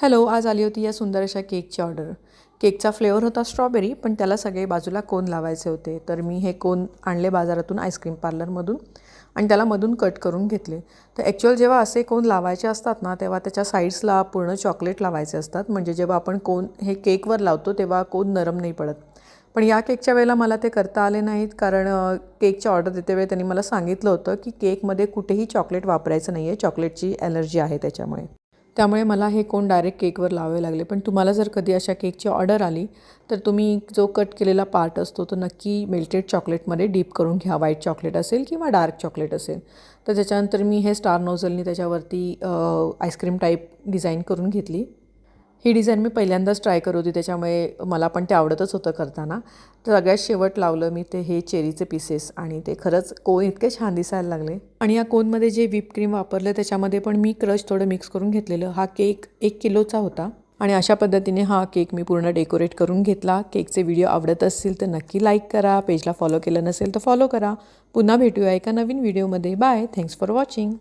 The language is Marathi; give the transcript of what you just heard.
हॅलो, आज आली होती या सुंदर अशा केकची ऑर्डर. केकचा फ्लेवर होता स्ट्रॉबेरी, पण त्याला सगळे बाजूला कोन लावायचे होते. तर मी हे कोन आणले बाजारातून आईस्क्रीम पार्लरमधून आणि त्याला मधून कट करून घेतले. तर ॲक्च्युअल जेव्हा असे कोन लावायचे असतात ना, तेव्हा त्याच्या साईड्सला पूर्ण चॉकलेट लावायचे असतात. म्हणजे जेव्हा आपण कोन हे केकवर लावतो तेव्हा कोन नरम नाही पडत. पण या केकच्या वेळेला मला ते करता आले नाहीत, कारण केकची ऑर्डर देतेवेळी त्यांनी मला सांगितलं होतं की केकमध्ये कुठेही चॉकलेट वापरायचं नाही आहे, चॉकलेटची ॲलर्जी आहे त्याच्यामुळे. त्यामुळे मला हे कोन डायरेक्ट केकवर लावावे लागले. पण तुम्हाला जर कधी अशा केकची ऑर्डर आली तर तुम्ही जो कट केलेला पार्ट असतो तो नक्की मेल्टेड चॉकलेटमध्ये डीप करून घ्या. व्हाईट चॉकलेट असेल किंवा डार्क चॉकलेट असेल. तर त्याच्यानंतर मी हे स्टार नोझलनी त्याच्यावरती आईस्क्रीम टाईप डिझाईन करून घेतली. ही डिझाईन मी पहिल्यांदाच ट्राय करत होती, त्याच्यामुळे मला पण ते आवडतच होतं करताना. तर सगळ्यात शेवट लावलं मी ते हे चेरीचे पीसेस आणि ते खरंच कोन इतके छान दिसायला लागले. आणि या कोनमध्ये जे व्हिप क्रीम वापरलं त्याच्यामध्ये पण मी क्रश थोडं मिक्स करून घेतलेलं. हा केक 1 किलोचा होता आणि अशा पद्धतीने हा केक मी पूर्ण डेकोरेट करून घेतला. केकचे व्हिडिओ आवडत असतील तर नक्की लाईक करा. पेजला फॉलो केलं नसेल तर फॉलो करा. पुन्हा भेटूया एका नवीन व्हिडिओमध्ये. बाय. Thanks for watching.